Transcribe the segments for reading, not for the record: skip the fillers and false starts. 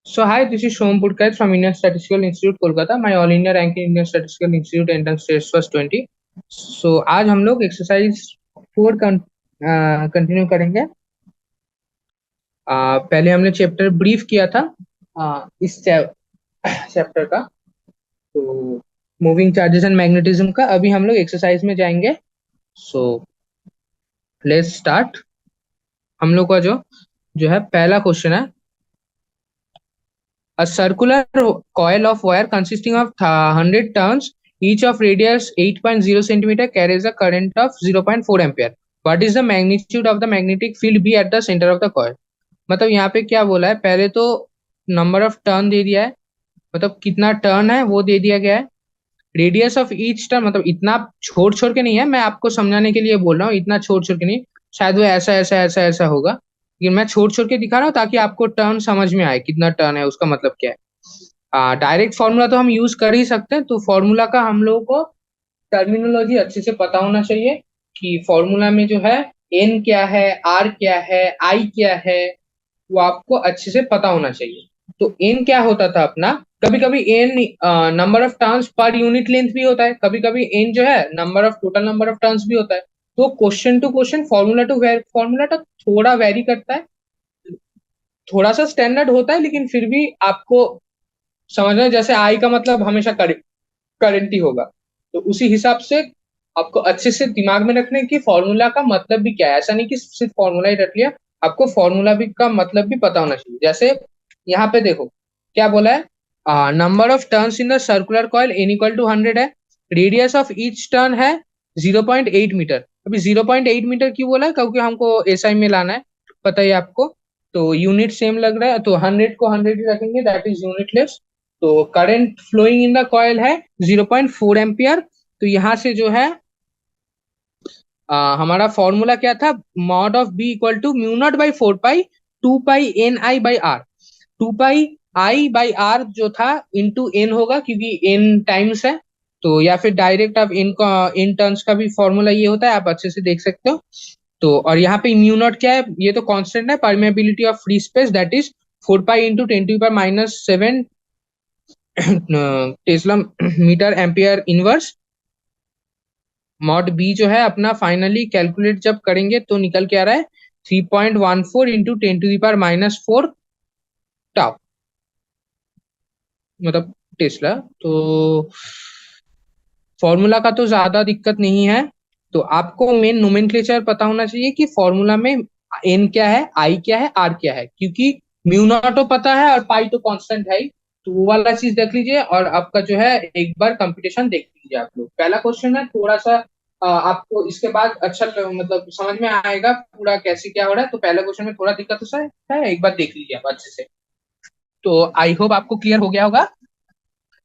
So hi, this is Shom Purkait from Indian Statistical Institute Kolkata. My all India rank in Indian Statistical Institute entrance test was 20. So आज हम लोग exercise 4 continue करेंगे। पहले हमने chapter brief किया था इस चैप्टर का, तो मूविंग चार्जेस एंड मैग्नेटिज्म का। अभी हम लोग एक्सरसाइज में जाएंगे। So let's start. हम लोग का जो जो है पहला क्वेश्चन है, a circular coil of wire consisting of 100 turns, each of radius 8.0 centimeter, carries a current of 0.4 ampere. What is the magnitude of the magnetic field B at the center of the coil? मतलब यहाँ पे क्या बोला है, पहले तो number of turn दे दिया है, मतलब कितना टर्न है वो दे दिया गया है। रेडियस ऑफ ईच टर्न, मतलब इतना छोड़ छोड़ के नहीं है, मैं आपको समझाने के लिए बोल रहा हूँ, इतना छोड़ छोड़ के नहीं। शायद वो ऐसा ऐसा ऐसा ऐसा होगा, लेकिन मैं छोड़ छोड़ के दिखा रहा हूँ ताकि आपको टर्न समझ में आए, कितना टर्न है उसका मतलब क्या है। डायरेक्ट फॉर्मूला तो हम यूज कर ही सकते हैं, तो फॉर्मूला का हम लोगों को टर्मिनोलॉजी अच्छे से पता होना चाहिए कि फॉर्मूला में जो है एन क्या है, आर क्या है, आई क्या है, वो आपको अच्छे से पता होना चाहिए। तो एन क्या होता था अपना, कभी कभी N number of turns per unit length भी होता है, कभी कभी एन जो है number of total number of turns भी होता है। तो question to question, formula to formula तक थोड़ा वेरी करता है, थोड़ा सा स्टैंडर्ड होता है, लेकिन फिर भी आपको समझना है, जैसे आई का मतलब हमेशा करंट ही होगा, तो उसी हिसाब से आपको अच्छे से दिमाग में रखने की फॉर्मूला का मतलब भी क्या है। ऐसा नहीं कि सिर्फ फॉर्मूला ही रख लिया, आपको फॉर्मूला भी का मतलब भी पता होना चाहिए। जैसे यहाँ पे देखो क्या बोला है, number of turns in the circular coil N equal to 100 है, रेडियस ऑफ ईच टर्न है 0.8 मीटर। अभी 0.8 मीटर क्यों बोला है, क्योंकि हमको एसआई में लाना है, पता है आपको, तो यूनिट सेम लग रहा है, तो 100 को 100 ही रखेंगे, दैट इज यूनिटलेस। तो current flowing in the coil है 0.4 एम्पियर। तो यहां से जो है हमारा फॉर्मूला क्या था, mod of B equal to mu naught by 4 pi 2 pi N I by R. 2 pi I by R जो था इंटू एन होगा, क्योंकि एन टाइम्स है। तो या फिर डायरेक्ट आप इन का इन टर्म्स का भी फॉर्मूला ये होता है, आप अच्छे से देख सकते हो। तो और यहाँ पे म्यू नॉट क्या है, ये तो कांस्टेंट है, permeability of free space, that is 4 pi into 10⁻⁻7 tesla metre ampere inverse. Mod B जो है अपना फाइनली कैलकुलेट जब करेंगे तो निकल के आ रहा है 3.14 इंटू 10⁻⁻4 टाउ, मतलब टेस्ला। तो फॉर्मूला का तो ज्यादा दिक्कत नहीं है, तो आपको मेन नोमेनक्लेचर पता होना चाहिए कि फॉर्मूला में एन क्या है, आई क्या है, आर क्या है, क्योंकि म्यू नॉट तो पता है और पाई तो कांस्टेंट है ही। तो वो वाला चीज देख लीजिए, और आपका जो है एक बार कंपटीशन देख लीजिए आप लोग। पहला क्वेश्चन है थोड़ा सा, आपको इसके बाद अच्छा मतलब समझ में आएगा पूरा कैसे क्या हो रहा है। तो पहले क्वेश्चन में थोड़ा दिक्कत हो है, एक बार देख लीजिए आप अच्छे से। तो आई होप आपको क्लियर हो गया होगा।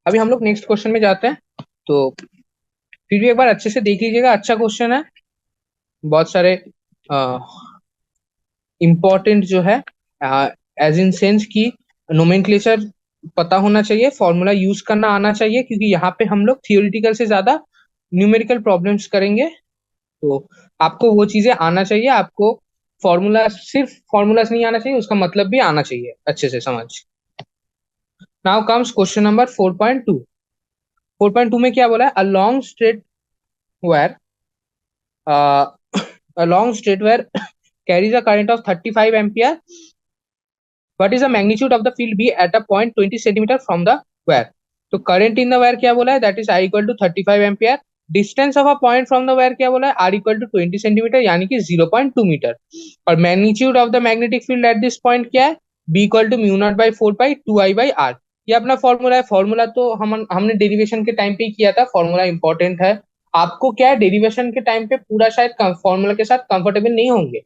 अभी हम लोग नेक्स्ट क्वेश्चन में जाते हैं, तो फिर भी एक बार अच्छे से देख लीजिएगा, अच्छा क्वेश्चन है, बहुत सारे इम्पोर्टेंट जो है एज इन सेंस की नोमेनक्लेचर पता होना चाहिए, फॉर्मूला यूज करना आना चाहिए, क्योंकि यहाँ पे हम लोग थियोरिटिकल से ज्यादा न्यूमेरिकल प्रॉब्लम्स करेंगे। तो आपको वो चीजें आना चाहिए, आपको फॉर्मूला सिर्फ फॉर्मूलाज नहीं आना चाहिए, उसका मतलब भी आना चाहिए अच्छे से समझ। Now comes question number 4.2। 4.2 में क्या बोला है, a long straight wire a long straight wire carries a current of 35 ampere. What is the magnitude of the field B at a point 20 centimeter from the wire? तो current in the wire क्या बोला है, that is I equal to 35 ampere. Distance of a point from the wire क्या बोला है, R equal to 20 centimetre, यानी कि 0.2 metre. और magnitude of the magnetic field at this point क्या है, B equal to mu naught by 4 pi 2 I by R. ये अपना फॉर्मूला है, फॉर्मूला तो हमने डेरिवेशन के टाइम पे ही किया था, फॉर्मूला इंपॉर्टेंट है। आपको क्या है, डेरिवेशन के टाइम पे पूरा शायद फॉर्मूला के साथ कंफर्टेबल नहीं होंगे,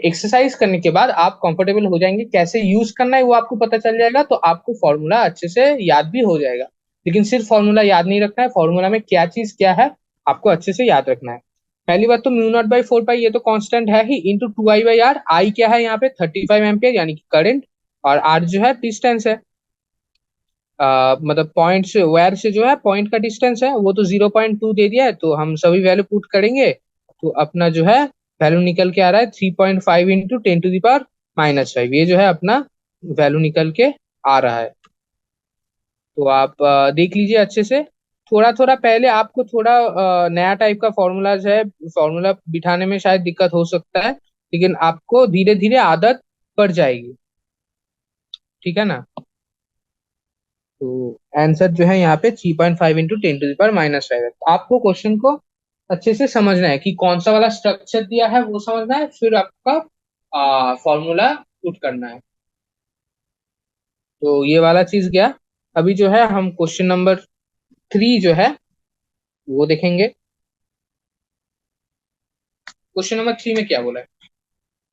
एक्सरसाइज करने के बाद आप कंफर्टेबल हो जाएंगे, कैसे यूज करना है वो आपको पता चल जाएगा, तो आपको फॉर्मूला अच्छे से याद भी हो जाएगा। लेकिन सिर्फ फॉर्मूला याद नहीं रखना है, फॉर्मूला में क्या चीज क्या है आपको अच्छे से याद रखना है। पहली बात तो म्यू नॉट बाई 4 पाई ये तो कांस्टेंट है ही, इंटू 2 आई बाई आर। आई क्या है यहाँ पे 35 एम्पियर यानी कि करंट, और आर जो है डिस्टेंस है, मतलब पॉइंट से वायर से जो है पॉइंट का डिस्टेंस है, वो तो 0.2 दे दिया है, तो हम सभी वैल्यू पुट करेंगे, तो अपना जो है वैल्यू निकल के आ रहा है 3.5 इंटू 10⁻⁻5। ये जो है अपना वैल्यू निकल के आ रहा है। तो आप देख लीजिए अच्छे से। थोड़ा थोड़ा पहले आपको थोड़ा नया टाइप का फॉर्मूलाज है, फॉर्मूला बिठाने में शायद दिक्कत हो सकता है, लेकिन आपको धीरे धीरे आदत पड़ जाएगी। ठीक है ना। तो आंसर जो है यहाँ पे 3.5 इंटू 10⁻⁻5 है। तो आपको क्वेश्चन को अच्छे से समझना है कि कौन सा वाला स्ट्रक्चर दिया है वो समझना है, फिर आपका फॉर्मूला पुट करना है। तो ये वाला चीज गया। अभी जो है हम क्वेश्चन नंबर 3 जो है वो देखेंगे। क्वेश्चन नंबर 3 में क्या बोला है?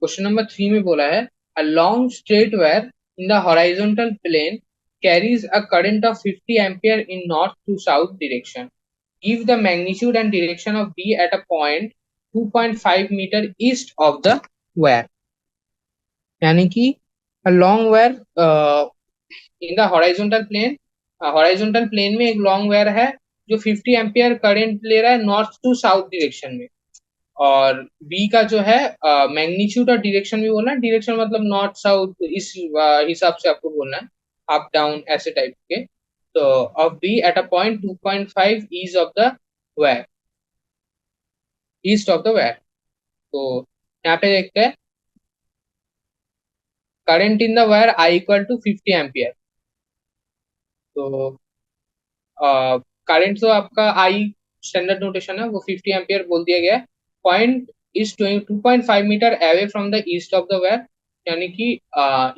क्वेश्चन नंबर 3 में बोला है a long straight wire in the horizontal plane carries a current of 50 ampere in north to south direction. Give the magnitude and direction of B at a point 2.5 metre east of the wire. यानी कि long wire in the horizontal plane, horizontal plane में एक long wire है जो 50 ampere current ले रहा है north to south direction में। और बी का जो है मैग्नीट्यूड और डायरेक्शन भी बोलना है। डायरेक्शन मतलब नॉर्थ साउथ, इस हिसाब से आपको बोलना है, अप डाउन ऐसे टाइप के। तो of B at a point 2.5 east of the wire, east of the wire. तो यहाँ पे देखते हैं current in the wire I equal to 50 ampere. तो करंट तो आपका आई स्टैंडर्ड नोटेशन है, वो 50 एम्पियर बोल दिया गया है। Point is 2.5 metre away from the east of the wire, यानी कि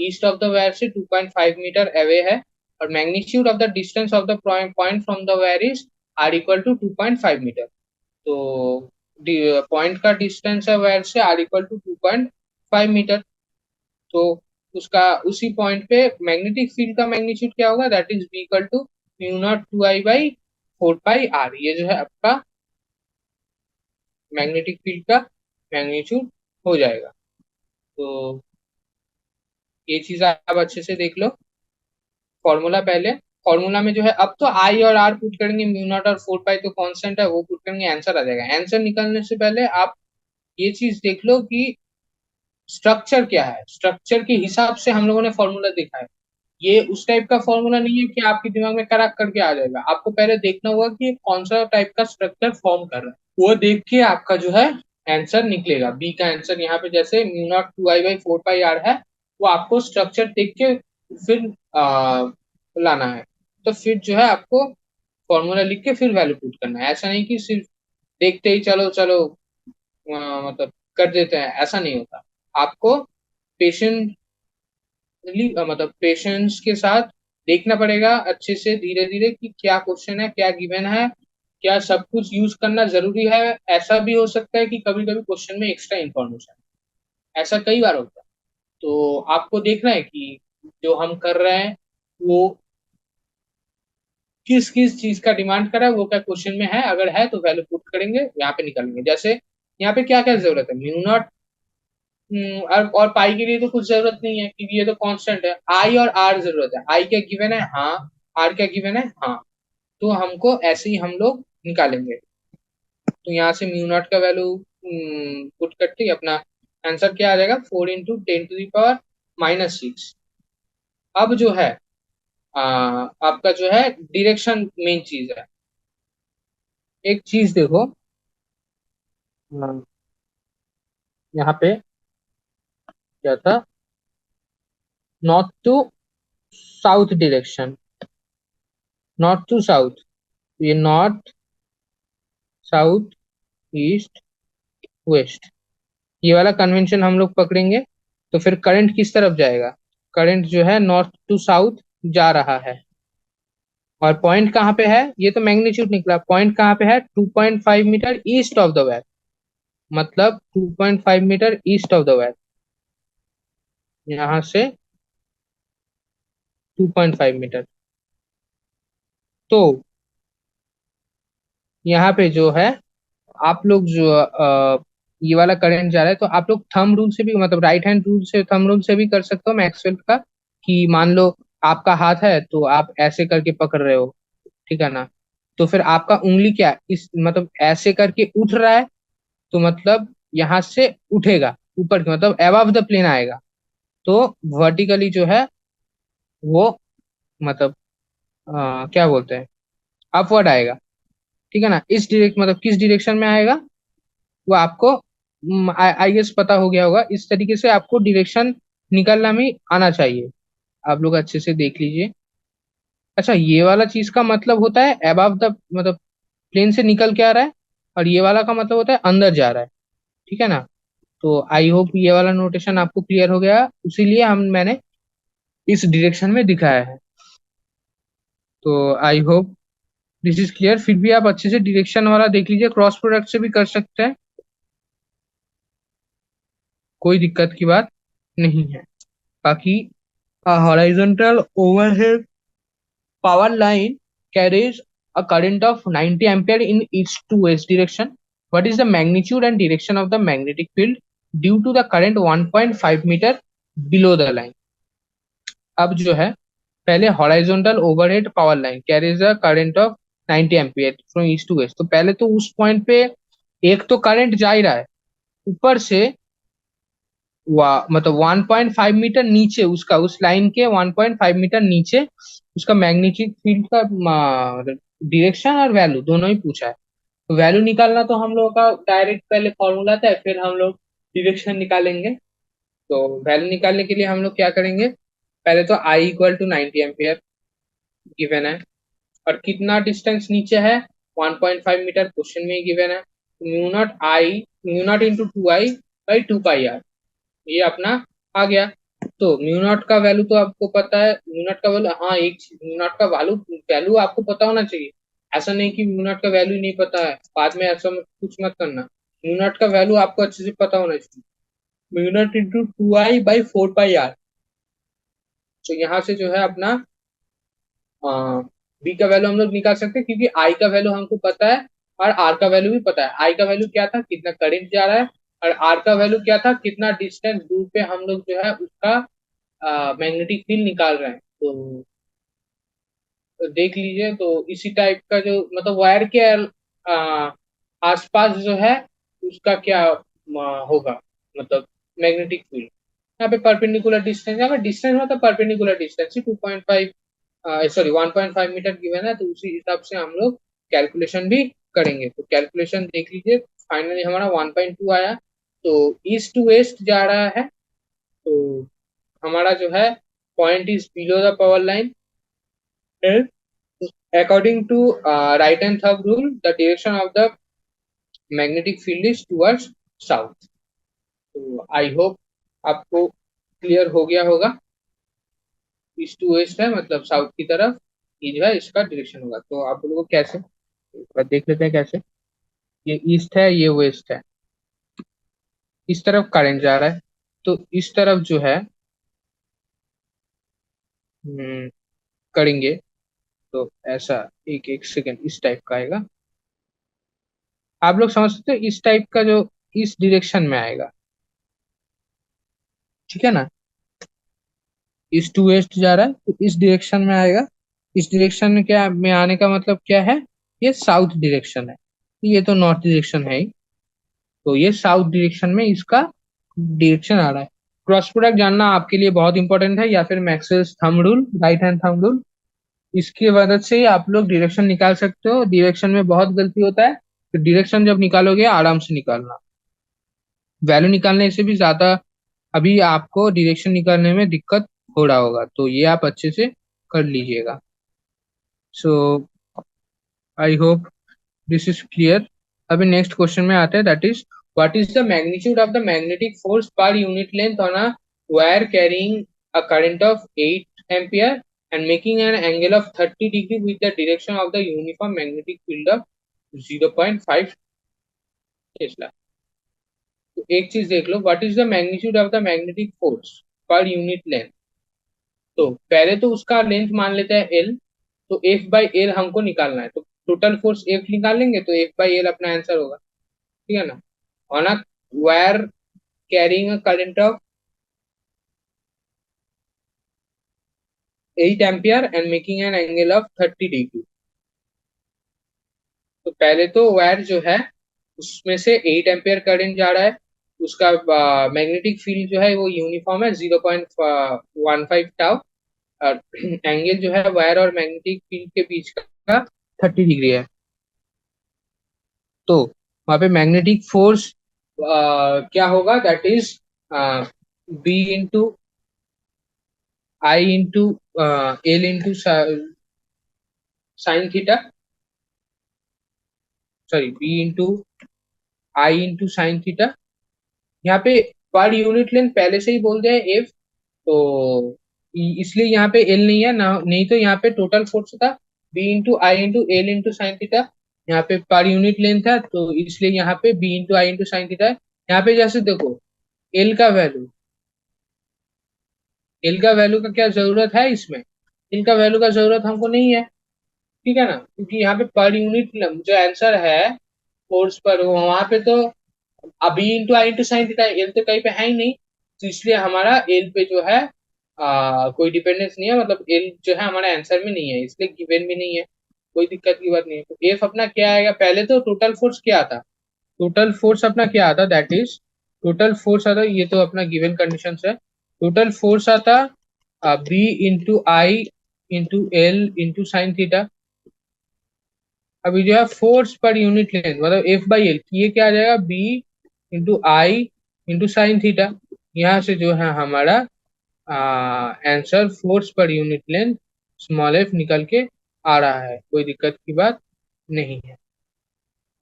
ईस्ट ऑफ द वेयर से 2.5 मीटर अवे है। और magnitude of the distance of the point from the wire is R equal to 2.5 metre. तो point का distance है wire से R equal to 2.5 metre. तो उसका उसी पॉइंट पे मैग्नेटिक फील्ड का मैग्नीट्यूड क्या होगा, that is B equal to mu naught 2I by 4 pi R. ये जो है आपका मैग्नेटिक फील्ड का मैग्नीट्यूड हो जाएगा। तो ये चीज आप अच्छे से देख लो। फॉर्मूला पहले, फॉर्मूला में जो है अब तो आई और आर पुट करेंगे, म्यू नॉट और 4 पाई तो कांस्टेंट है, वो पुट करेंगे, आंसर आ जाएगा। आंसर निकलने से पहले आप ये चीज देख लो कि स्ट्रक्चर क्या है। स्ट्रक्चर के हिसाब से हम लोगों ने फॉर्मूला देखा है। ये उस टाइप का फॉर्मूला नहीं है कि आपके दिमाग में कराक करके आ जाएगा। आपको पहले देखना होगा कि कौन सा टाइप का स्ट्रक्चर फॉर्म कर रहा है, वो देख के आपका जो है आंसर निकलेगा। बी का आंसर यहाँ पे जैसे mu naught 2I by 4 pi R है, वो आपको स्ट्रक्चर देख के फिर लाना है। तो फिर जो है आपको फॉर्मूला लिख के फिर वैल्यू पुट करना है। ऐसा नहीं कि सिर्फ देखते ही चलो चलो मतलब कर देते हैं, ऐसा नहीं होता। आपको पेशेंट मतलब पेशेंस के साथ देखना पड़ेगा अच्छे से, धीरे धीरे, कि क्या क्वेश्चन है, क्या गिवन है, क्या सब कुछ यूज करना जरूरी है। ऐसा भी हो सकता है कि कभी कभी क्वेश्चन में एक्स्ट्रा इंफॉर्मेशन, ऐसा कई बार होता है। तो आपको देखना है कि जो हम कर रहे हैं वो किस किस चीज का डिमांड कर रहा है, वो क्या क्वेश्चन में है। अगर है तो वैल्यू पुट करेंगे, यहाँ पे निकालेंगे। जैसे यहाँ पे क्या क्या जरूरत है, म्यू नॉट और पाई के लिए तो कुछ जरूरत नहीं है क्योंकि ये तो कांस्टेंट है। आई और आर जरूरत है। आई क्या गिवन है, हाँ। आर क्या गिवन है, हाँ। तो हमको ऐसे ही हम लोग निकालेंगे। तो यहाँ से म्यू नॉट का वैल्यू पुट करते ही अपना आंसर क्या आ जाएगा, 4 × 10⁻⁻6। अब जो है आपका जो है डायरेक्शन मेन चीज है। एक चीज देखो, यहाँ पे क्या था, north to south direction, north to south. ये नॉर्थ साउथ ईस्ट वेस्ट, ये वाला कन्वेंशन हम लोग पकड़ेंगे। तो फिर करंट किस तरफ जाएगा, करंट जो है नॉर्थ टू साउथ जा रहा है। और पॉइंट कहाँ पे है, ये तो मैग्नीट्यूड निकला, पॉइंट कहाँ पे है, 2.5 metre east of the wire, मतलब 2.5 metre east of the wire, यहाँ से 2.5 मीटर। तो यहाँ पे जो है आप लोग जो ये वाला करंट जा रहा है, तो आप लोग थंब रूल से भी, मतलब राइट हैंड रूल से, थंब रूल से भी कर सकते हो मैक्सवेल का। कि मान लो आपका हाथ है तो आप ऐसे करके पकड़ रहे हो, ठीक है ना। तो फिर आपका उंगली क्या इस मतलब ऐसे करके उठ रहा है, तो मतलब यहाँ से उठेगा ऊपर की, मतलब अबव द प्लेन आएगा। तो वर्टिकली जो है वो मतलब क्या बोलते हैं, अपवर्ड आएगा। ठीक है ना, इस डायरेक्ट मतलब किस डायरेक्शन में आएगा वो आपको आई गेस पता हो गया होगा। इस तरीके से आपको डायरेक्शन निकलना में आना चाहिए। आप लोग अच्छे से देख लीजिए। अच्छा, ये वाला चीज का मतलब होता है अबव द, मतलब प्लेन से निकल के आ रहा है, और ये वाला का मतलब होता है अंदर जा रहा है। ठीक है ना। तो आई होप ये वाला नोटेशन आपको क्लियर हो गया, इसीलिए मैंने इस डायरेक्शन में दिखाया है। तो आई होप दिस इज क्लियर। फिर भी आप अच्छे से डायरेक्शन वाला देख लीजिए, क्रॉस प्रोडक्ट से भी कर सकते हैं, कोई दिक्कत की बात नहीं है। बाकी horizontal overhead power line carries a current of 90 ampere in each to west direction. What is the magnitude and direction of the magnetic field due to the current 1.5 meter below the line? अब जो है, पहले horizontal overhead power line carries a current of 90 ampere from east to west. तो पहले तो उस point पे एक तो करंट जा ही रहा है, ऊपर से मतलब 1.5 मीटर नीचे उसका, उस लाइन के 1.5 मीटर नीचे उसका मैग्नेटिक फील्ड का डायरेक्शन और वैल्यू दोनों ही पूछा है। तो वैल्यू निकालना तो हम लोगों का डायरेक्ट पहले फॉर्मूला था, फिर हम लोग डायरेक्शन निकालेंगे। तो वैल्यू निकालने के लिए हम लोग क्या करेंगे, पहले तो आई इक्वल टू 90 एम्पियर गिवन है, और कितना डिस्टेंस नीचे है 1.5 मीटर, क्वेश्चन में ही गिवन है। Mu naught into 2 I by 2 pi R, ये अपना आ गया। तो म्यू नॉट का वैल्यू तो आपको पता है, म्यू नॉट का वैल्यू, हाँ एक म्यू नॉट का वैल्यू वैल्यू आपको पता होना चाहिए। ऐसा नहीं कि म्यू नॉट का वैल्यू नहीं पता है, बाद में ऐसा कुछ मत करना। म्यू नॉट का वैल्यू आपको अच्छे से पता होना चाहिए। Mu naught into 2 I by 4 pi R. तो यहाँ से जो है अपना बी का वैल्यू हम लोग निकाल सकते हैं, क्योंकि आई का वैल्यू हमको पता है और आर का वैल्यू भी पता है। आई का वैल्यू क्या था, कितना करंट जा रहा है, और आर का वैल्यू क्या था, कितना डिस्टेंस दूर पे हम लोग जो है उसका मैग्नेटिक फील्ड निकाल रहे हैं। तो देख लीजिए, तो इसी टाइप का जो मतलब वायर के आसपास जो है उसका क्या होगा, मतलब मैग्नेटिक फील्ड। यहाँ पे परपेंडिकुलर डिस्टेंस, यहाँ पे डिस्टेंस मतलब परपेंडिकुलर डिस्टेंस ही 2.5 सॉरी 1.5 मीटर गिवन है, तो उसी हिसाब से हम लोग कैलकुलेशन भी करेंगे। तो कैलकुलेशन देख लीजिए, फाइनली हमारा 1.2 आया। तो ईस्ट टू वेस्ट जा रहा है, तो हमारा जो है point is below the power line. According to right and thumb rule, the direction of the magnetic field is towards south. तो आई होप आपको क्लियर हो गया होगा। ईस्ट टू वेस्ट है मतलब साउथ की तरफ, ये जो है इसका डायरेक्शन होगा। तो आप लोगों को कैसे, एक बार देख लेते हैं कैसे। ये ईस्ट है, ये वेस्ट है, इस तरफ करंट जा रहा है, तो इस तरफ जो है करेंगे तो ऐसा, एक एक सेकेंड, इस टाइप का आएगा। आप लोग समझ सकते हो, इस टाइप का जो इस डायरेक्शन में आएगा। ठीक है ना, ईस्ट टू वेस्ट जा रहा है तो इस डायरेक्शन में आएगा। इस डायरेक्शन में क्या में आने का मतलब क्या है, ये साउथ डायरेक्शन है, ये तो नॉर्थ डायरेक्शन है ही। तो ये साउथ डायरेक्शन में इसका डायरेक्शन आ रहा है। क्रॉस प्रोडक्ट जानना आपके लिए बहुत इंपॉर्टेंट है, या फिर Maxwell's thumb rule, right hand thumb rule, इसकी मदद से ही आप लोग डायरेक्शन निकाल सकते हो। डायरेक्शन में बहुत गलती होता है, तो डायरेक्शन जब निकालोगे आराम से निकालना, वैल्यू निकालने से भी ज्यादा अभी आपको डायरेक्शन निकालने में दिक्कत हो रहा होगा, तो ये आप अच्छे से कर लीजिएगा। So I hope this is clear. अभी नेक्स्ट क्वेश्चन में आते हैं, that is what is the magnitude of the magnetic force per unit length on a wire carrying a current of 8 ampere and making an angle of 30 degree with the direction of the uniform magnetic field of 0.5 tesla. तो एक चीज देख लो, what is the magnitude of the magnetic force per unit length. तो पहले तो उसका length मान लेते हैं एल, तो एफ बाई एल हमको निकालना है, तो टोटल फोर्स एफ निकालेंगे तो एफ बाई एल अपना आंसर होगा। ठीक है ना। On a wire carrying a current of 8 ampere and making an angle of 30 degree. तो पहले तो वायर जो है उसमें से 8 एम्पियर करंट जा रहा है, उसका मैग्नेटिक फील्ड जो है वो यूनिफॉर्म है 0.15 टाउ, एंगल जो है वायर और मैग्नेटिक फील्ड के बीच का 30 डिग्री है। तो वहां पे मैग्नेटिक फोर्स क्या होगा, that is B into I into L into sine theta, sorry B into I into sine theta. यहाँ पे पर यूनिट लेंथ पहले से ही बोल दिया है एफ, तो इसलिए यहाँ पे एल नहीं है ना, नहीं तो यहाँ पे टोटल फोर्स था B into I into L into sine theta. यहाँ पे पर यूनिट लेंथ है तो इसलिए यहाँ पे B into I into sine theta है। यहाँ पे जैसे देखो एल का वैल्यू, एल का वैल्यू का क्या जरूरत है इसमें, एल का वैल्यू का जरूरत हमको नहीं है, ठीक है ना, क्योंकि यहाँ पे पर यूनिट जो आंसर है फोर्स पर वहां पे तो अभी into I into sine theta, L तो कहीं पे है ही नहीं, तो इसलिए हमारा एल पे जो है कोई डिपेंडेंस नहीं है, मतलब एल जो है हमारे आंसर में नहीं है, इसलिए गिवन भी नहीं है, कोई दिक्कत की बात नहीं है। तो एफ अपना क्या आएगा, पहले तो टोटल फोर्स क्या आता, टोटल फोर्स अपना क्या आता, दैट इज टोटल फोर्स आता, ये तो अपना गिवन कंडीशन है, टोटल फोर्स आता B into I into L into sine theta. अभी जो है फोर्स पर यूनिट लेंथ मतलब एफ बाई एल, ये क्या आ जाएगा B into I into sine theta. यहाँ से जो है हमारा answer force per unit length small F निकल के आ रहा है, कोई दिक्कत की बात नहीं है।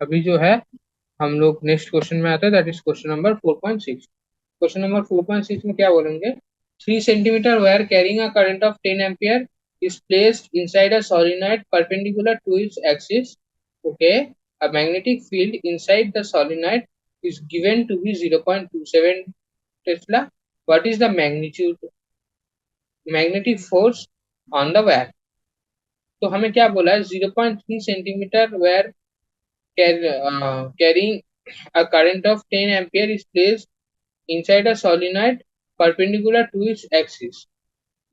अभी जो है हम लोग नेक्स्ट क्वेश्चन में आते हैं, that is question number 4.6। Question number 4.6 में क्या बोलेंगे, 3 centimeter wire carrying a current of 10 ampere is placed inside a solenoid perpendicular to its axis. Okay, a magnetic field inside the solenoid is given to be 0.27 Tesla. What is the magnetic force on the wire? तो हमें क्या बोला है, 0.3 centimeter wire carrying a current of 10 ampere is placed inside a solenoid perpendicular to its axis।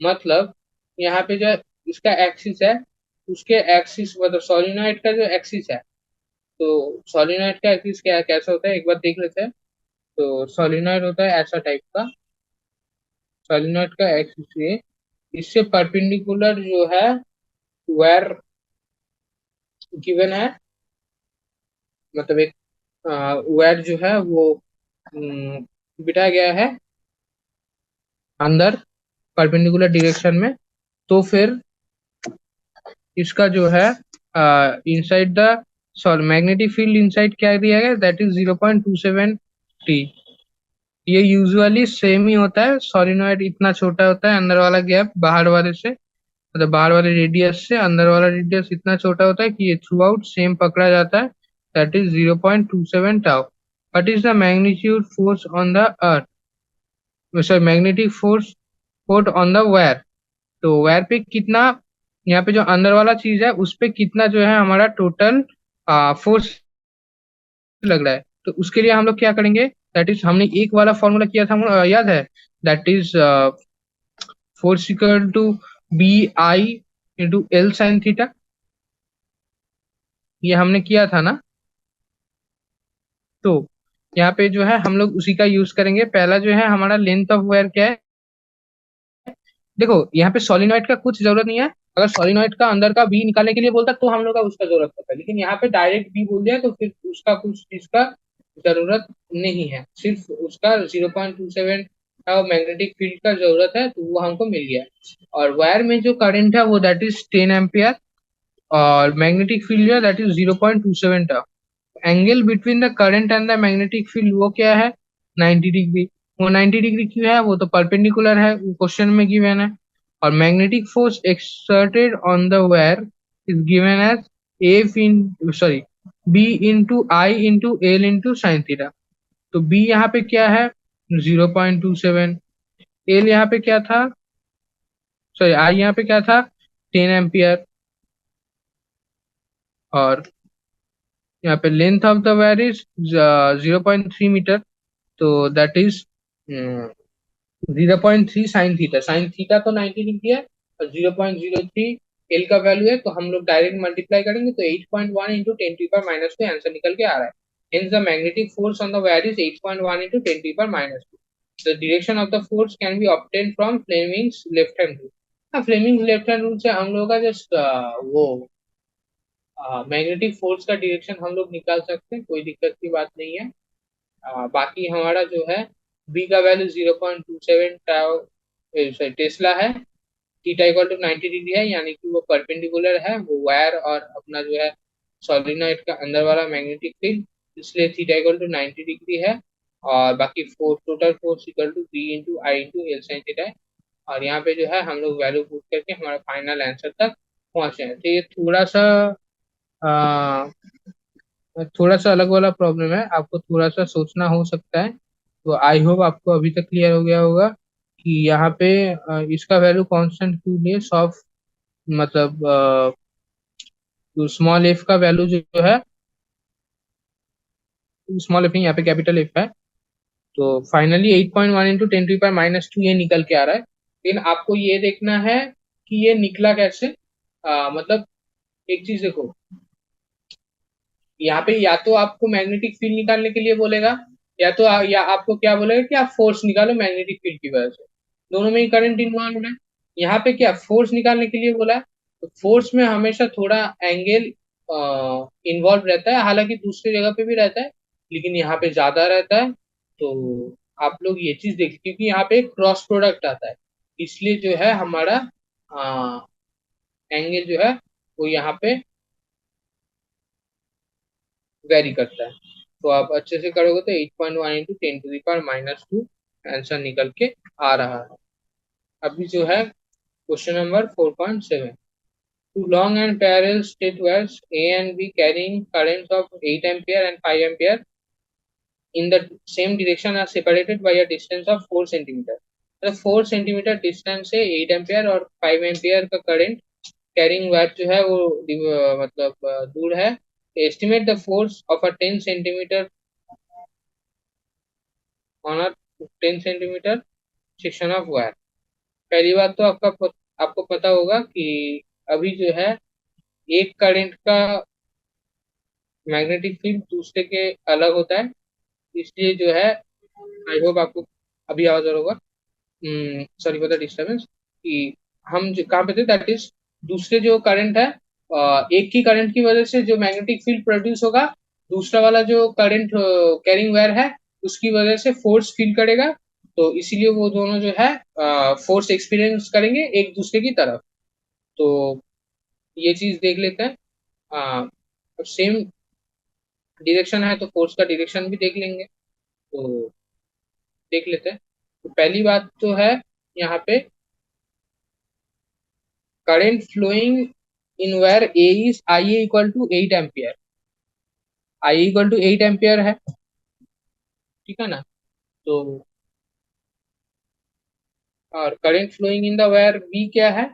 मतलब यहाँ पे जो इसका एक्सिस है, उसके एक्सिस मतलब सोलिनॉइड का जो एक्सिस है, तो सोलिनॉइड का एक्सिस क्या कैसा होता है एक बार देख लेते हैं। तो सोलिनॉइड होता है ऐसा टाइप का, सोलिनॉइड का एक्सिस ये, इससे परपेंडिकुलर जो है वायर गिवन है, मतलब एक वायर जो है वो बिठाया गया है अंदर परपेंडिकुलर डायरेक्शन में। तो फिर इसका जो है inside the magnetic field inside क्या दिया गया, दैट इज 0.27 टी। ये यूजुअली सेम ही होता है, सोलिनॉइड इतना छोटा होता है, अंदर वाला गैप बाहर वाले से मतलब बाहर वाले रेडियस से अंदर वाला रेडियस इतना छोटा होता है कि ये थ्रू आउट सेम पकड़ा जाता है, that is 0.27 tau. What is the magnitude force on the earth, sorry magnetic force force on the wire. तो वायर पे कितना, यहाँ पे जो अंदर वाला चीज है उस पे कितना जो है हमारा टोटल फोर्स लग रहा है, तो उसके लिए हम लोग क्या करेंगे, दैट इज हमने एक वाला फॉर्मूला किया था याद है, that is force equal to B I into L sine theta, ये हमने किया था ना। तो यहाँ पे जो है हम लोग उसी का यूज करेंगे। पहला जो है हमारा लेंथ ऑफ वायर क्या है, देखो यहाँ पे सोलिनॉइड का कुछ जरूरत नहीं है, अगर सोलिनॉइड का अंदर का बी निकालने के लिए बोलता तो हम लोग का उसका जरूरत पड़ता है, लेकिन यहाँ पे डायरेक्ट बी बोल दिया तो फिर उसका कुछ इसका जरूरत नहीं है, सिर्फ उसका 0.27 का मैग्नेटिक फील्ड का जरूरत है, तो वो हमको मिल गया। और वायर में जो करंट है वो दैट इज 10 एम्पियर, और मैग्नेटिक फील्ड जो है दैट इज 0.27 था। Angle between the current and the magnetic field वो क्या है, 90 डिग्री। वो 90 डिग्री क्यों है, वो तो परपेंडिकुलर है, वो क्वेश्चन में गिवन है। और magnetic force exerted on the wire is given as F in sorry B into I into L into sine theta. तो बी यहाँ पे क्या है 0.27, एल यहाँ पे क्या था, सॉरी आई यहाँ पे क्या था 10 एम्पियर, और यहाँ पे length of the wire is 0.3 metre, तो that is 0.3 sine theta, sine theta तो 90 डिग्री है और 0.03 एल का वैल्यू है, तो हम लोग डायरेक्ट मल्टीप्लाई करेंगे तो 8.1 इंटू 10⁻², आंसर निकल के आ रहा है। Hence the magnetic force on the wire is 8.1 into 10⁻²। The direction of the force can be obtained from Fleming's left hand rule। हाँ, फ्लेमिंग लेफ्ट हैंड रूल से हम लोग का जस्ट वो मैग्नेटिक फोर्स का डायरेक्शन हम लोग निकाल सकते हैं, कोई दिक्कत की बात नहीं है। बाकी हमारा जो है बी का वैल्यू 0.27 टेस्ला है। थीटा इक्वल टू 90 डिग्री है, यानी कि वो परपेंडिकुलर है वो वायर और अपना जो है सोलिनॉइड का अंदर वाला मैग्नेटिक फील्ड, इसलिए थीटा इक्वल टू 90 डिग्री है। और बाकी force, total force equal to B into I into L sine theta है। और यहाँ पे जो है हम लोग वैल्यू पुट करके हमारा फाइनल आंसर तक पहुंचे हैं। तो ये थोड़ा सा अलग वाला प्रॉब्लम है, आपको थोड़ा सा सोचना हो सकता है। तो आई होप आपको अभी तक क्लियर हो गया होगा कि यहाँ पे इसका वैल्यू कांस्टेंट क्यों लिए सॉफ्ट, मतलब तो स्मॉल एफ का वैल्यू जो है, स्मॉल एफ नहीं, यहाँ पे कैपिटल एफ है। तो फाइनली 8.1 इंटू 10⁻⁻2 ये निकल के आ रहा है। लेकिन आपको ये देखना है कि ये निकला कैसे। मतलब एक चीज देखो, यहाँ पे या तो आपको मैग्नेटिक फील्ड निकालने के लिए बोलेगा, या आपको क्या बोलेगा कि आप फोर्स निकालो मैग्नेटिक फील्ड की वजह से। दोनों में ही करंट इन्वॉल्व है। यहाँ पे क्या फोर्स निकालने के लिए बोला है, तो फोर्स में हमेशा थोड़ा एंगल इन्वॉल्व रहता है, हालांकि दूसरी जगह पे भी रहता है, लेकिन यहाँ पे ज्यादा रहता है। तो आप लोग ये चीज देख, क्योंकि यहाँ पे क्रॉस प्रोडक्ट आता है, इसलिए जो है हमारा एंगल जो है वो यहाँ पे वेरी करता है। तो आप अच्छे से करोगे तो 8.1 इंटू 10⁻⁻2 आंसर निकल के आ रहा है। अभी जो है question number 4.7, two long and parallel straight wires A and B carrying currents of 8 ampere and 5 ampere in the same direction are separated by a distance of 4 centimeter। मतलब 4 सेंटीमीटर डिस्टेंस से 8 ampere और 5 ampere का current carrying wire जो है वो मतलब दूर है। Estimate the force of a 10 centimetre on a 10 centimetre section of wire. पहली बात तो आपको पता होगा कि अभी जो है एक करंट का मैग्नेटिक फील्ड दूसरे के अलग होता है, इसलिए जो है आई होप आपको अभी आवाज आ रहा होगा। Sorry for the disturbance. कि हम जो कहाँ पे थे, दैट इज दूसरे जो करंट है, एक ही करंट की वजह से जो मैग्नेटिक फील्ड प्रोड्यूस होगा, दूसरा वाला जो करंट कैरिंग वायर है उसकी वजह से फोर्स फील करेगा। तो इसीलिए वो दोनों जो है फोर्स एक्सपीरियंस करेंगे एक दूसरे की तरफ। तो ये चीज देख लेते हैं। सेम डायरेक्शन है तो फोर्स का डायरेक्शन भी देख लेंगे। तो देख लेते हैं। तो पहली बात तो है यहाँ पे current flowing in where A is IA equal to 8 ampere. IA equal to 8 ampere है, ठीक है ना। तो और current flowing in the wire B क्या है,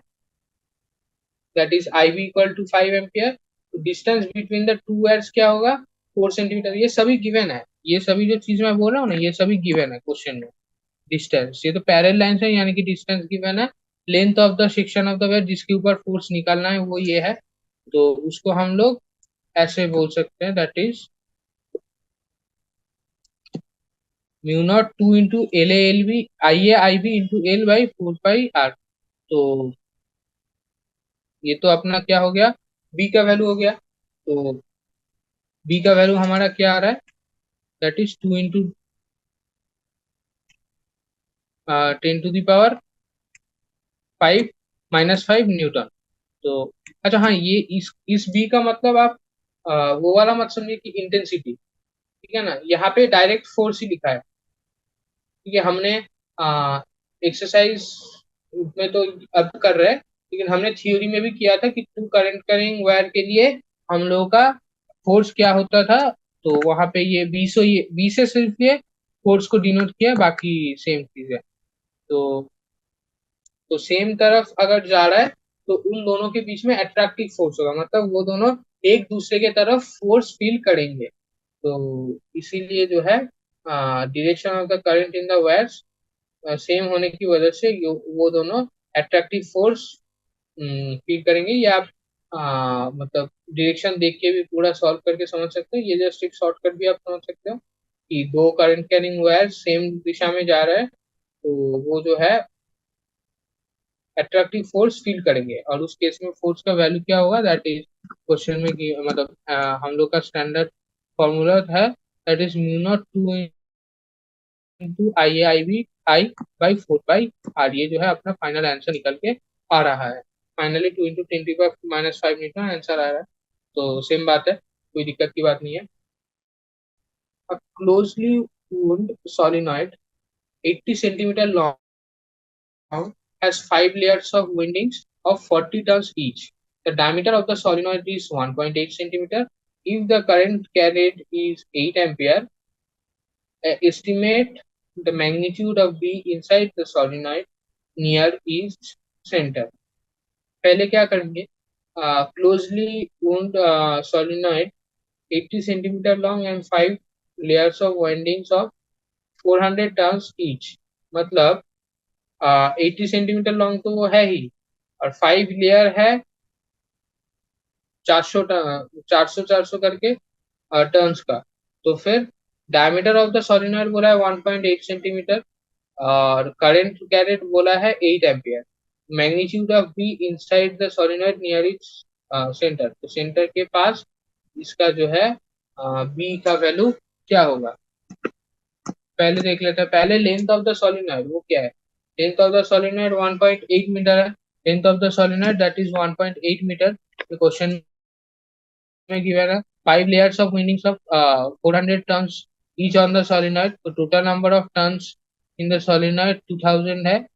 that is IB equal to 5 ampere. तो distance between the two wires क्या होगा, 4 सेंटीमीटर। ये सभी गिवन है, ये सभी जो चीज मैं बोल रहा हूँ ना ये सभी गिवन है क्वेश्चन में। डिस्टेंस ये तो पैरेलल लाइन है, यानी कि डिस्टेंस गिवन है। Length of the section of the wire जिसके ऊपर फोर्स निकालना है वो ये है। तो उसको हम लोग ऐसे बोल सकते हैं, that is mu naught 2 into L A L B I A I B into L by 4 pi R. तो ये तो अपना क्या हो गया, बी का वैल्यू हो गया। तो बी का वैल्यू हमारा क्या आ रहा है, दैट इज 2 इंटू 10⁻⁵ तो अच्छा हाँ, ये इस बी का मतलब आप वो वाला मत समझिए कि इंटेंसिटी, ठीक है ना। यहाँ पे डायरेक्ट फोर्स ही लिखा है, ठीक है। हमने एक्सरसाइज में तो अब कर रहे हैं, लेकिन हमने थ्योरी में भी किया था कि टू करंट करिंग वायर के लिए हम लोगों का फोर्स क्या होता था। तो वहां पे ये 20 से सिर्फ ये फोर्स को डिनोट किया, बाकी सेम चीज है। तो सेम तरफ अगर जा रहा है तो उन दोनों के बीच में अट्रैक्टिव फोर्स होगा, मतलब वो दोनों एक दूसरे के तरफ फोर्स फील करेंगे। तो इसीलिए जो है direction of the current in the wires same होने की वजह से वो दोनों अट्रैक्टिव फोर्स फील करेंगे। या आप मतलब डायरेक्शन देख के भी पूरा सॉल्व करके समझ सकते हैं, ये जस्ट एक शॉर्टकट भी आप समझ सकते हो कि दो करंट कैरिंग वायर सेम दिशा में जा रहा है, तो वो जो है अट्रैक्टिव फोर्स फील करेंगे, और उस केस में फोर्स का वैल्यू क्या होगा, दैट इज क्वेश्चन में कि मतलब हम लोग का स्टैंडर्ड फॉर्मूला है, that is mu naught 2 into I A I B I by 4 by R. ये जो है अपना फाइनल आंसर निकल के आ रहा है। फाइनली 2 इंटू 10⁻⁻⁵ मीटर आंसर आ रहा है, तो सेम बात है, कोई दिक्कत की बात नहीं है। A closely wound solenoid 80 centimeter long has 5 layers of windings of 40 turns each. The diameter of the solenoid is 1.8 centimeter. If the current carried is 8 ampere, estimate the magnitude of B inside the solenoid near its center. पहले क्या करेंगे, closely wound solenoid 80 centimeter long and 5 layers of windings of 400 turns each, मतलब 80 centimetre long तो वो है ही, और 5 layer है 400 400 करके टर्न्स का। तो फिर डायमीटर ऑफ द सोलिनॉइड बोला है 1.8 सेंटीमीटर, और करंट कैरेट बोला है 8 ampere. Magnitude of be inside the solenoid near its centre, तो सेंटर के पास इसका जो है बी का वैल्यू क्या होगा, पहले देख लेते हैं। पहले लेंथ ऑफ द सोलिनॉइड वो क्या है, length of the solenoid 1.8 metre है, length of the solenoid that is 1.8 metre. Question में गिवन है 5 layers of windings of 400 turns each on the solenoid, तो total number of turns in the solenoid 2000 है,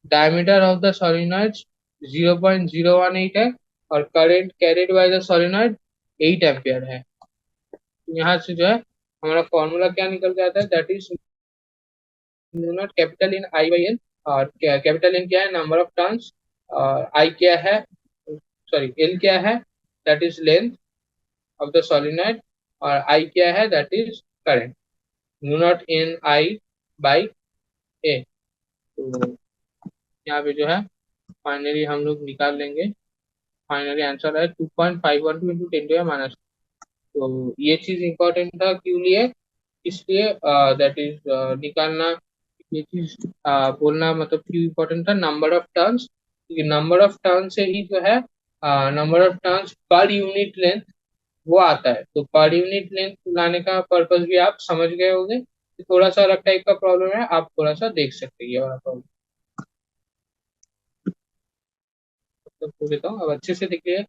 diameter of the solenoid 0.018 है, और current carried by the solenoid 8 ampere है। तो यहाँ से जो है हमारा फॉर्मूला क्या निकल के आता है, that is not capital in I by L, और कैपिटल इन क्या है, नंबर ऑफ टर्न्स, और आई क्या है, सॉरी एल क्या है, that is length of the solenoid, और आई क्या है, that is current, mu naught in I by A. तो यहाँ पे जो है फाइनली हम लोग निकाल लेंगे, फाइनली आंसर है 2.512 इंटू 10⁻⁻। तो ये चीज इंपॉर्टेंट था क्यों लिए, इसलिए दैट इज निकालना, ये चीज बोलना मतलब क्यों इम्पोर्टेंट था, नंबर ऑफ टर्न्स, क्योंकि नंबर ऑफ टर्न से ही जो है number of turns per unit length वो आता है। तो पर यूनिट लेंथ लाने का पर्पस भी आप समझ गए होंगे, थोड़ा सा अलग टाइप का प्रॉब्लम है, आप थोड़ा सा देख सकते हैं ये वाला प्रॉब्लम। तो देता हूँ, अब अच्छे से देखिए,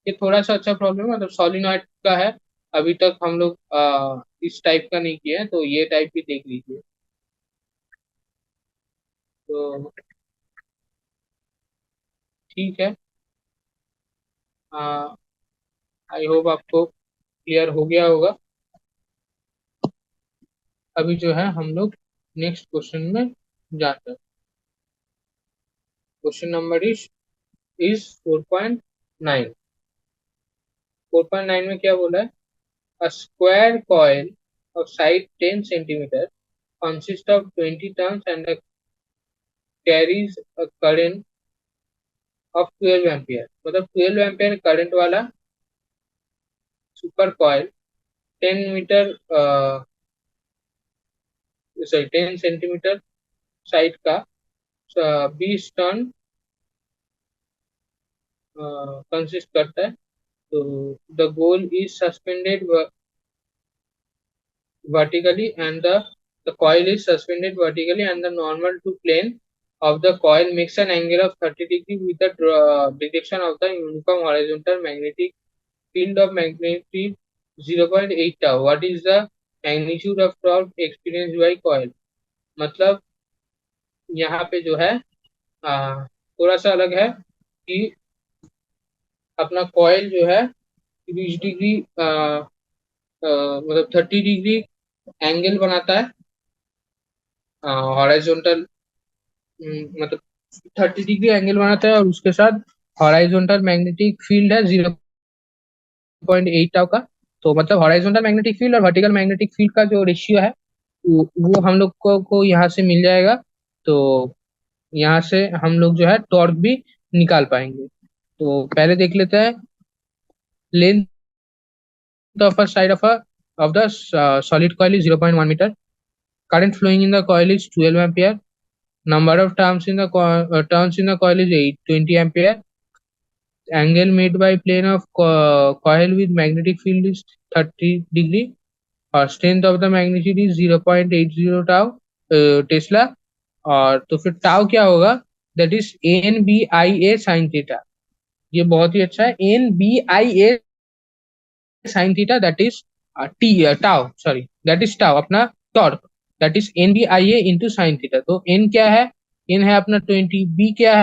ये थोड़ा सा अच्छा प्रॉब्लम है, मतलब सॉलिनॉइड का है, अभी तक हम लोग इस टाइप का नहीं किया है, तो ये टाइप भी देख लीजिए। तो ठीक है, आई होप आपको क्लियर हो गया होगा। अभी जो है हम लोग नेक्स्ट क्वेश्चन में जाते हैं। Question number is 4.9। 4.9 में क्या बोला है, a square coil of side 10 centimetre consist of 20 turns and carries a current of 12 ampere, मतलब 12 एम्पियर करंट वाला super coil 10 metre sorry 10 centimetre side का 20 टर्न कंसिस्ट करता है। तो the coil is suspended vertically and the coil is suspended vertically and the normal to plane of the coil makes an angle of 30 degree with the direction of the uniform horizontal magnetic field of magnitude 0.8 tau. What is the magnitude of torque experienced by coil? मतलब यहाँ पे जो है थोड़ा सा अलग है कि अपना कॉइल जो है 30 डिग्री मतलब 30 डिग्री एंगल बनाता है हॉराइजॉन्टल, मतलब 30 डिग्री एंगल बनाता है, और उसके साथ हॉराइजॉन्टल मैग्नेटिक फील्ड है 0.8 टाउ का। तो मतलब हॉराइजॉन्टल मैग्नेटिक फील्ड और वर्टिकल मैग्नेटिक फील्ड का जो रेशियो है वो हम लोग को यहाँ से मिल जाएगा। तो यहाँ से हम लोग जो है टॉर्क भी निकाल पाएंगे। तो पहले देख लेते हैं, length of a side of the solid coil is 0.1 metre, current flowing in the coil is 12 ampere, number of turns in the coil is 820 ampere. Angle made by plane of coil with magnetic field is 30 degree. और strength of the magnitude is 0.80 tau tesla. और तो फिर tau क्या होगा, that is N B I A sine theta. ये बहुत ही अच्छा है, N B I A sine theta, that is T tau, sorry that is tau अपना torque, that is N B I A into sine theta. तो N क्या है, N है अपना 20, बी क्या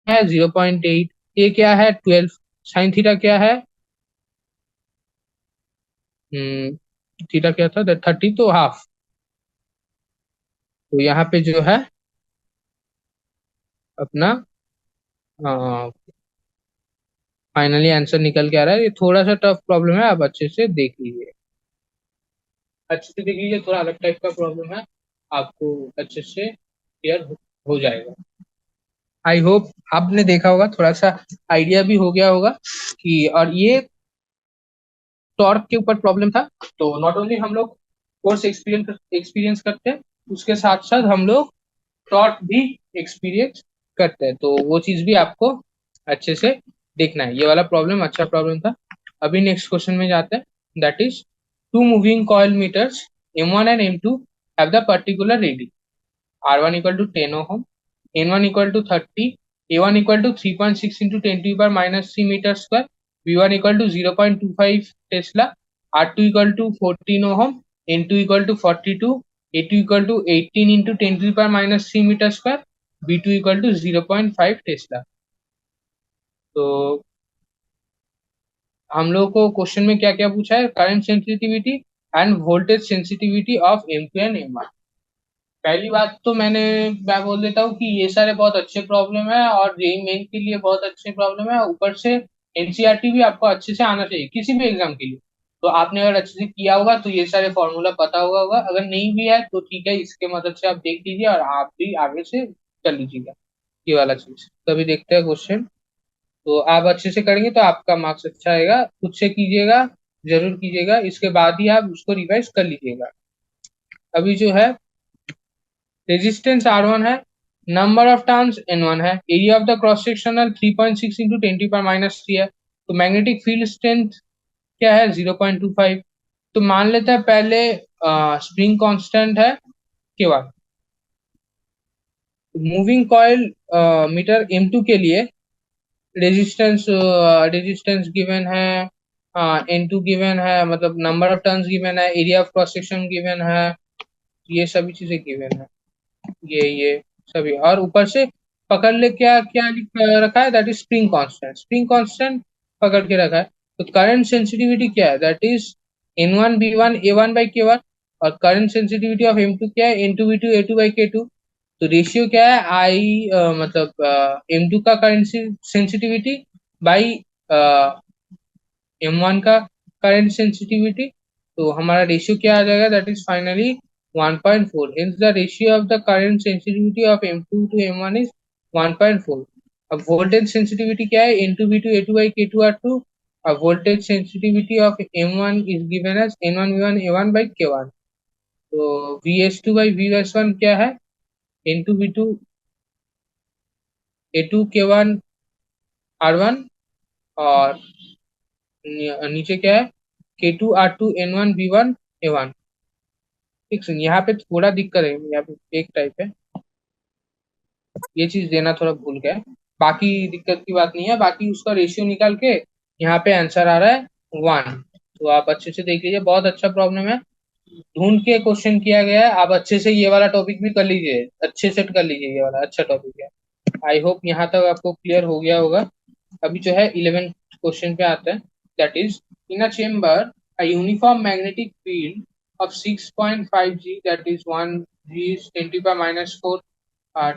है 0.8, ए क्या है 12, साइन थीटा क्या है थीटा क्या था 30, तो हाफ. तो यहाँ पे जो है अपना फाइनली आंसर निकल के आ रहा है. ये थोड़ा सा टफ प्रॉब्लम है, आप अच्छे से देख लीजिए, अच्छे से देख लीजिए, थोड़ा अलग टाइप का प्रॉब्लम है, आपको अच्छे से क्लियर हो जाएगा. आई होप आपने देखा होगा, थोड़ा सा आइडिया भी हो गया होगा कि, और ये टॉर्क के ऊपर प्रॉब्लम था. तो नॉट ओनली हम लोग कोर्स एक्सपीरियंस करते हैं, उसके साथ साथ हम लोग टॉर्क भी एक्सपीरियंस करते हैं, तो वो चीज भी आपको अच्छे से देखना है. ये वाला प्रॉब्लम अच्छा प्रॉब्लम था. अभी नेक्स्ट क्वेश्चन में जाते हैं, that is two moving coil meters M1 and M2 have the particular reading. R1 equal to 10 ohm, N1 equal to 30, A1 equal to 3.6 into 10 to the power minus 3 meter square, B1 equal to 0.25 Tesla, R2 equal to 14 ohm, N2 equal to 42, A2 equal to 18 into 10 to the power minus 3 meter square, B2 equal to 0.5 Tesla. तो हम लोग को question में क्या क्या पूछा है, current sensitivity end voltage sensitivity of M2 and M1. पहली बात तो मैं बोल देता हूँ कि ये सारे बहुत अच्छे प्रॉब्लम है और जेई मेन के लिए बहुत अच्छे प्रॉब्लम है. ऊपर से एनसीईआरटी भी आपको अच्छे से आना चाहिए किसी भी एग्जाम के लिए. तो आपने अगर अच्छे से किया होगा तो ये सारे फॉर्मूला पता होगा, अगर नहीं भी है तो ठीक है, इसके मदद से आप देख लीजिए और आप भी आगे से कर लीजिएगा ये वाला चीज. तो अभी देखते हैं क्वेश्चन. तो आप अच्छे से करेंगे तो आपका मार्क्स अच्छा आएगा. खुद से कीजिएगा, जरूर कीजिएगा, इसके बाद ही आप उसको रिवाइज कर लीजिएगा. अभी जो है रेजिस्टेंस R1 है, नंबर ऑफ टर्न्स N1 है, area of the cross sectional 3.6 into 10⁻³ है. तो मैग्नेटिक फील्ड स्ट्रेंथ क्या है 0.25. तो मान लेते हैं पहले स्प्रिंग कांस्टेंट है K1. Moving coil metre M2 के लिए रेजिस्टेंस गिवन है, N2 गिवन है, मतलब नंबर ऑफ टर्न्स गिवन है, area of cross section given है, ये सभी चीजें गिवन है, ये सभी. और ऊपर से पकड़ ले क्या क्या लिख रखा है, that is spring constant. Spring constant पकड़ के रखा है. तो करंट सेंसिटिविटी क्या है, that is N1 B1 A1 by K1. और करंट सेंसिटिविटी ऑफ M2 क्या है, N2 B2 A2 by K2. तो रेशियो क्या है, आई मतलब M2 का करंट सेंसिटिविटी बाई M1 का करंट सेंसिटिविटी. तो हमारा रेशियो क्या आ जाएगा, that is finally 1.4. Hence the ratio of the current sensitivity of M2 to M1 is 1.4. अब voltage sensitivity क्या है, N2 B2 A2 by K2 R2. अब voltage sensitivity of M1 is given as N1 V1 A1 by K1. तो VS2 by VS1 क्या है, N2 B2 A2 K1 R1. और नीचे क्या है, K2 R2 N1 B1 A1. ठीक है, यहाँ पे थोड़ा दिक्कत है, यहाँ पे एक टाइप है, ये चीज देना थोड़ा भूल गए. बाकी दिक्कत की बात नहीं है, बाकी उसका रेशियो निकाल के यहाँ पे आंसर आ रहा है 1. तो आप अच्छे से देख लीजिए, बहुत अच्छा प्रॉब्लम है, ढूंढ के क्वेश्चन किया गया है. आप अच्छे से ये वाला टॉपिक भी कर लीजिए, अच्छे से कर लीजिए, ये वाला अच्छा टॉपिक है. आई होप यहाँ तक आपको क्लियर हो गया होगा. अभी जो है 11th क्वेश्चन पे आते हैं, that is in a chamber a uniform magnetic field of 6.5 G, that is 1 G is 10⁻⁴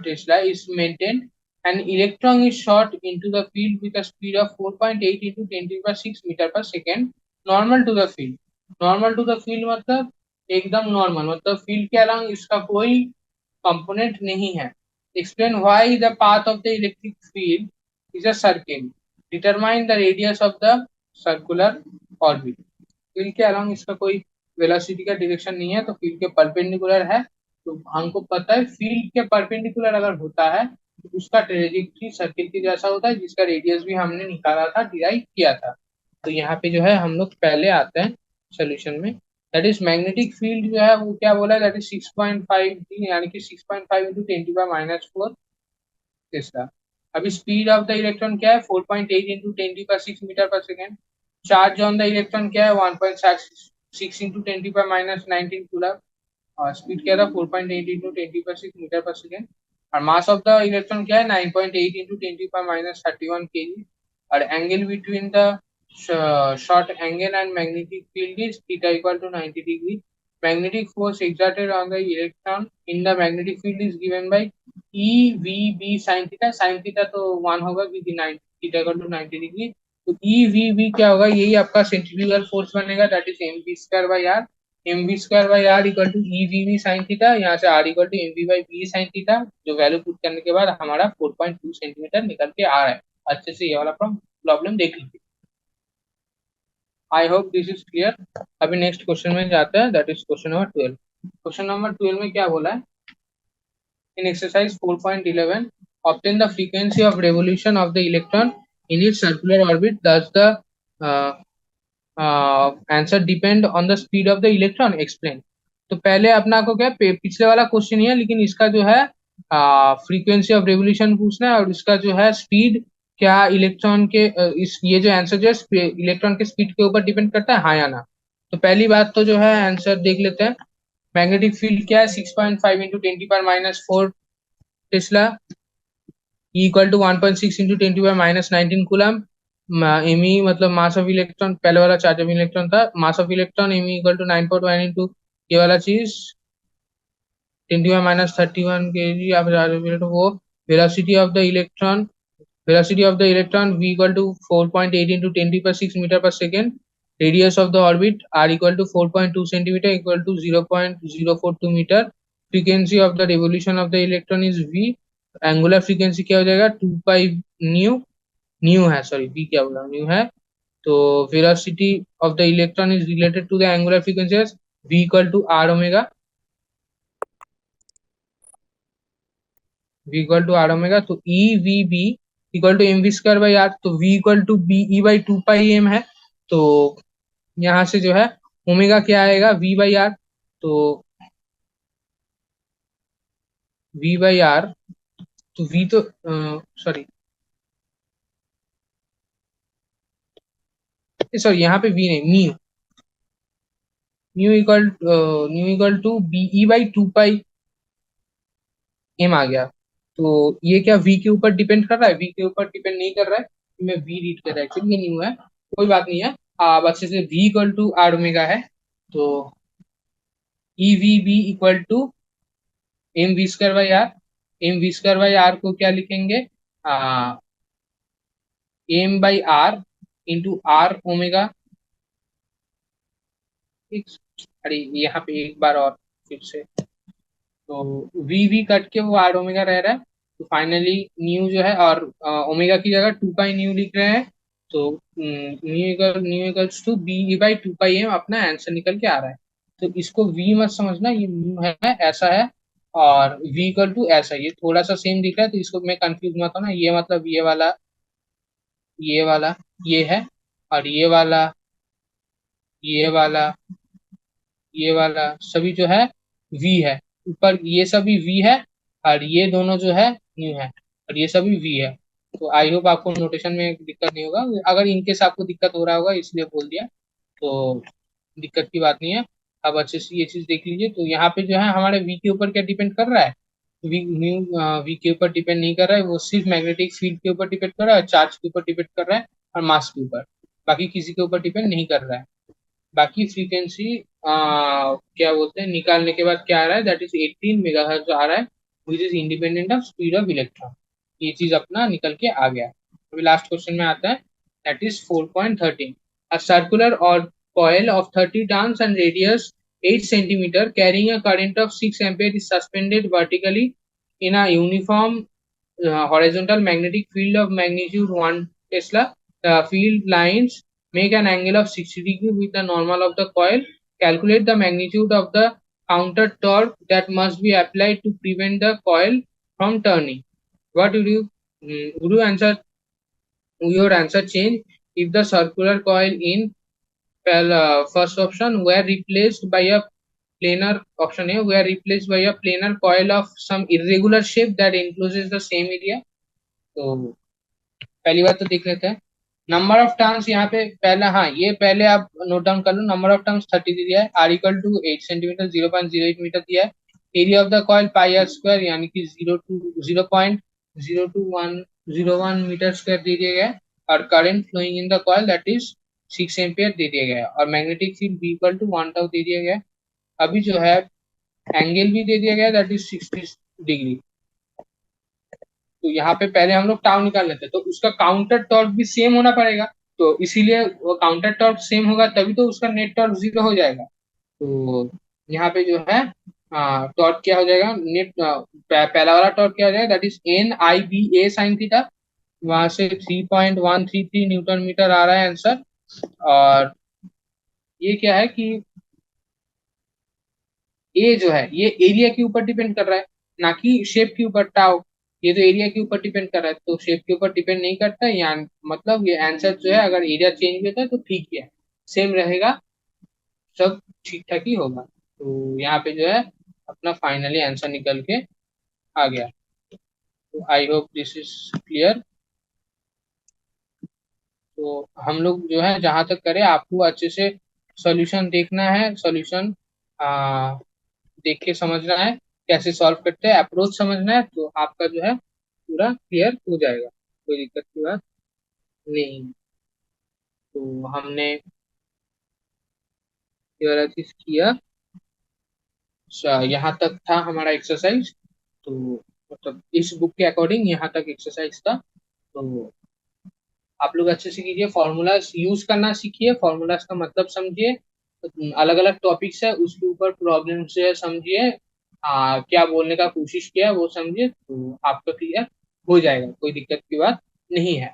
Tesla is maintained. An electron is shot into the field with a speed of 4.8 into 10⁻⁶ meter per second. Normal to the field. Normal to the field मतलब एकदम normal, मतलब field के अलावा इसका कोई component नहीं है. Explain why the path of the electric field is a circle. Determine the radius of the circular orbit. Field के अलावा इसका कोई वेलोसिटी का डायरेक्शन नहीं है, तो फील्ड के परपेंडिकुलर है, तो हमको पता है फील्ड के परपेंडिकुलर अगर होता है तो उसका ट्रेजेक्टरी सर्किल के जैसा होता है, जिसका रेडियस भी हमने निकाला था, डिराइव किया था। तो यहाँ पे जो है हम लोग पहले आते हैं सोल्यूशन में। दैट इज मैग्नेटिक फील्ड जो है वो क्या बोला है, दैट इज 6.5 यानी कि 6.5 इंटू 10⁻⁴ टेस्ला। अभी स्पीड ऑफ द इलेक्ट्रॉन क्या है, 4.8 इंटू 10⁶ मीटर पर second. Charge on the electron क्या है, 1.6 इंटू 10⁻⁹ कूलम। और स्पीड क्या था, 4.8 इंटू 10⁶ मीटर पर सेकेंड। और मास ऑफ द इलेक्ट्रॉन क्या है, 9.8 इंटू 10⁻31 केजी। और angle between the short angle and magnetic field is theta equal to 90 degree. Magnetic force exerted on the electron in the magnetic field is given by EVB sin theta. Sin theta तो 1 होगा क्योंकि theta equal to 90 degree. तो EVB क्या होगा, यही आपका centrifugal force बनेगा, that is mv² by r equal to EVB sin theta. यहाँ से r equal to mv/b sin theta, जो वैल्यू पुट करने के बाद हमारा 4.2 सेंटीमीटर निकल के आ रहा है। अच्छे से ये वाला प्रॉब्लम देख लीजिए। आई होप दिस इज क्लियर। अभी नेक्स्ट क्वेश्चन में जाते हैं, that is question number 12। Question number 12 में क्या बोला है, इन exercise 4.11 obtain the frequency of revolution of the electron in its circular orbit, does the answer depend on the speed of the electron, explain. तो पहले अपना को क्या पिछले वाला क्वेश्चन ही है, लेकिन इसका जो है फ्रीक्वेंसी ऑफ रेवोल्यूशन पूछना है और इसका जो है स्पीड क्या इलेक्ट्रॉन के इस ये जो आंसर जो है इलेक्ट्रॉन के स्पीड के ऊपर डिपेंड करता है, हाँ या ना। तो पहली बात तो जो है आंसर देख लेते हैं। मैग्नेटिक फील्ड क्या है, 6.5 into 10⁻⁴ tesla, equal to 1.6 into 10⁻⁹ coulomb. M E मतलब मास ऑफ इलेक्ट्रॉन, पहले वाला चार्ज ऑफ इलेक्ट्रॉन था, mass of electron M E equal to 9.1 into ये वाला चीज 10⁻31 केजी आप वो velocity of the electron, velocity of the electron v equal to 4.8 into 10⁶ meter per second, radius of the orbit r equal to 4.2 centimeter equal to 0.042 meter, frequency of the revolution of the electron is v, angular frequency क्या हो जाएगा 2 pi new है, sorry v क्या बोला new है। तो velocity of the electron is related to the angular frequency as v equal to r omega, v equal to r omega। तो EVB equal to mv² by R, तो v equal टू BE/2πm है। तो यहाँ से जो है ओमेगा क्या आएगा, v/r। तो v/r, तो v तो सॉरी यहाँ पे v नहीं, न्यू इक्वल टू BE/2πm आ गया। तो ये क्या v के ऊपर डिपेंड कर रहा है, v के ऊपर डिपेंड नहीं कर रहा है, मैं v रीड कर रहा है, एक्चुअली ये न्यू है, कोई बात नहीं है। अब अच्छे से v equal to r omega है, तो EVB equal to mv² by R को क्या लिखेंगे, m/r इंटू r ओमेगा। अरे यहाँ पे एक बार और फिर से, तो v कट के वो r ओमेगा रह रहा है। तो फाइनली न्यू जो है, और ओमेगा की जगह 2π न्यू लिख रहे हैं। तो न्यू इक्वल्स टू BE/2πm अपना आंसर निकल के आ रहा है। तो इसको v मत समझना, ये न्यू है ऐसा है, और v इक्वल टू ऐसा, ये थोड़ा सा सेम दिख रहा है, तो इसको मैं कंफ्यूज मत होना। ये मतलब ये वाला ये है, और ये वाला सभी जो है v है, ऊपर ये सभी v है, और ये दोनों जो है न्यू है, और ये सभी v है। तो आई होप आपको नोटेशन में दिक्कत नहीं होगा, अगर इनकेस आपको दिक्कत हो रहा होगा इसलिए बोल दिया, तो दिक्कत की बात नहीं है। अब अच्छे से ये चीज देख लीजिए। तो यहाँ पे जो है हमारे v के ऊपर क्या डिपेंड कर रहा है, v के ऊपर डिपेंड नहीं कर रहा है, वो सिर्फ मैग्नेटिक फील्ड के ऊपर डिपेंड कर रहा है, चार्ज के ऊपर डिपेंड कर रहा है, और मास के ऊपर, बाकी किसी के ऊपर डिपेंड नहीं कर रहा है। बाकी फ्रीक्वेंसी क्या बोलते हैं निकालने के बाद क्या आ रहा है, दैट इज 18 मेगाहर्ट्ज आ रहा है, which is independent of speed of electron. ये चीज अपना निकल के आ गया। अभी लास्ट क्वेश्चन में आता है, दैट इज 4.13। अ सर्कुलर और coil of 30 turns and radius 8 centimeter carrying a current of 6 ampere is suspended vertically in a uniform horizontal magnetic field of magnitude 1 Tesla. The field lines make an angle of 60 degree with the normal of the coil. Calculate the magnitude of the counter torque that must be applied to prevent the coil from turning. What would you answer? Your answer change if the circular coil in first option were replaced by a planar option A were replaced by a planar coil of some irregular shape that encloses the same area. तो पहली बात तो देख लेते हैं number of turns यहाँ पे पहला हाँ ये पहले आप नोट डाउन कर लो नंबर ऑफ टर्न्स 30 दिया है R equal to 8 centimetre 0.08 metre दिया है area of the coil pi R square यानी कि 0.0201 मीटर स्क्वायर दे दिया गया है और current flowing in the coil that is 6 ampere दे दिया गया है और magnetic field B equal to 1 tau दे दिया गया है अभी जो है एंगल भी दे दिया गया है दैट इज 60 डिग्री तो यहाँ पे पहले हम लोग टाउ निकाल लेते हैं तो उसका काउंटर टॉर्क भी सेम होना पड़ेगा तो इसीलिए वो काउंटर टॉर्क सेम होगा तभी तो उसका नेट टॉर्क 0 हो जाएगा तो यहाँ पे जो है टॉर्क क्या हो जाएगा नेट पहला वाला टॉर्क क्या हो जाएगा that is NIBA sin theta वहां से 3.133 न्यूटन मीटर आ रहा है आंसर और ये क्या है कि ए जो है ये एरिया के ऊपर डिपेंड कर रहा है ना कि शेप के ऊपर टाउ ये तो एरिया के ऊपर डिपेंड कर रहा है तो शेप के ऊपर डिपेंड नहीं करता है या मतलब ये आंसर जो है अगर एरिया चेंज होता है तो ठीक है सेम रहेगा सब ठीक ठाक ही होगा तो यहाँ पे जो है अपना फाइनली आंसर निकल के आ गया तो आई होप दिस इज क्लियर तो हम लोग जो है जहां तक करें आपको अच्छे से सॉल्यूशन देखना है सॉल्यूशन देख के समझना है कैसे सॉल्व करते हैं अप्रोच समझना है तो आपका जो है पूरा क्लियर हो जाएगा कोई दिक्कत की बात नहीं तो हमने ये वाला चीज किया अच्छा यहाँ तक था हमारा एक्सरसाइज तो मतलब इस बुक के अकॉर्डिंग यहाँ तक एक्सरसाइज था तो आप लोग अच्छे से कीजिए फॉर्मूलाज यूज करना सीखिए फॉर्मूलाज का मतलब समझिए अलग अलग टॉपिक्स है उसके ऊपर प्रॉब्लम से समझिए क्या बोलने का कोशिश किया वो समझिए तो आपका क्लियर हो जाएगा कोई दिक्कत की बात नहीं है